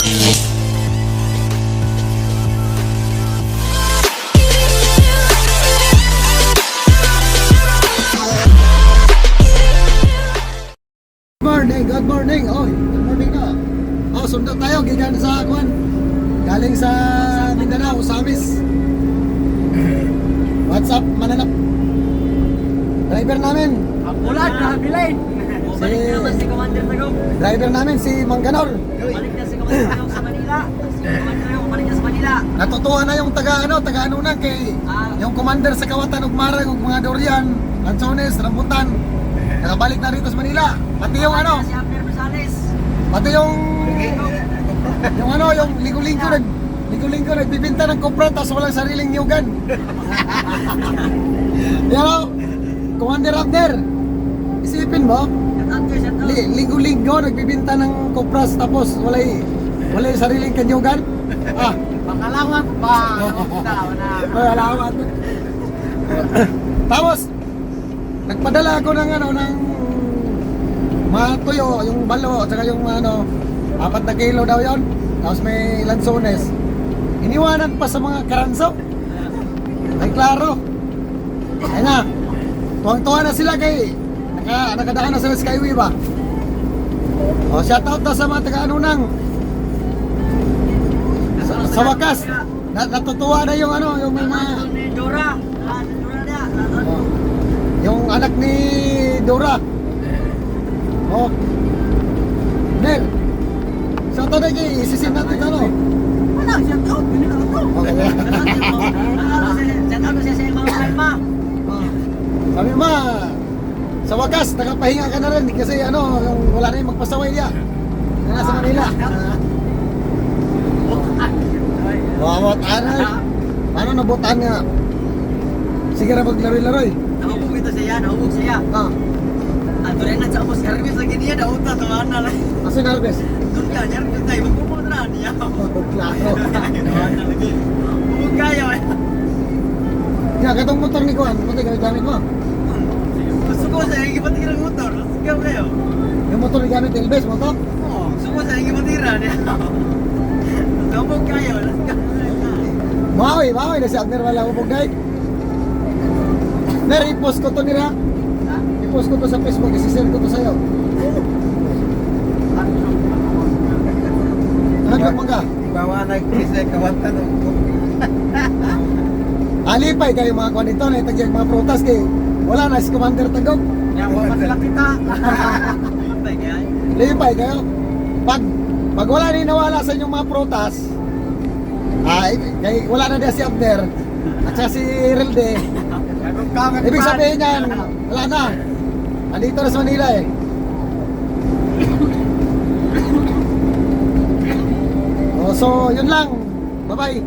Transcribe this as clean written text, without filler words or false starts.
Good morning. Oh, good morning na. Oh, sundo tayo gikan sa Kwan. Galing sa Mindanao, Samis. What's up, mananap? Driver namin. Ang ulan, nakabilay. Balik na naman si Commander Tagong. Driver namin si Mangganor. Balik na si Commander Tagong sa Manila. Si Commander Tagong, balik na sa Manila. Natutuwa na yung taga ano na kay yung commander sa Kawatan ug Marag ug mga Dorian, Lanzones, Rambutan. Nakabalik na rito sa Manila. Pati yung ano, Si Abner Rosales. pati yung ano, yung linggo-linggo nagbibinta ng kopra tapos walang sariling nyugan. Yan o, Commander Abner, isipin mo, linggo-linggo nagbibinta ng kopras tapos walay sariling kanyugan. Ah, Pakalawat ba? Salamat. Tapos nagpadala ako ng mga tuyo, yung balo at saka yung 4 na kilo daw yon. Tapos may lansones. Iniwanan pa sa mga karanso. Ay klaro. Ay na. Tuwang-tuwa na sila kay nakadaan na sila sa Skyway ba. O shoutout na sa mga taga-anunang. Sa wakas natutuwa na yung yung mga Dora. Dora niya. yung anak ni Dora. Oh. Nel. Shoutout na kay isisin natin Wala, shoutout. Okay. Shoutout na siya sa mga kalma. Sabi ma, sa wakas nakapahinga ka na rin kasi yung wala na yung magpasaway niya. Nasa Manila. Wawataan ay. Paano nabutaan nga? Sige na maglaroy-laroy. Nahubog ito siya, nahubog siya. Ando rin na sa ubos service lagi niya, nauta sa mana lang. Kasi nervous. Doon ka, service tayo, magpupunta niya. Klaro. Hubog kayo eh. Nga, katong motor ni Kuan, pati gamit mo. Gusto ko siya, yung ipatir ang motor. Sigaw kayo. Yung motor ni gamit, Elbes mo to? Oo, gusto ko siya, yung ipatira niya. Hubog kayo, let's go. Mawi na si Abner wala ubog dahil. Ner, i-post ko to nila. I-post ko to sa Facebook, isi-share ko to sa'yo. Naglag mo ka? Bawa nag-isa Kawatan. Alipay kayo mga kuan ito, naitagyag mga prutas kay wala na si Commander Tagog. Yan, mapasila kita. Pantay kaya. Lipay kayo. Pag wala na nawala sa inyong mga prutas, kay wala na din si Abner at saka si Rilde. Ibig sabihin yan, wala na. Andito na sa Manila eh. So, yun lang. Bye-bye.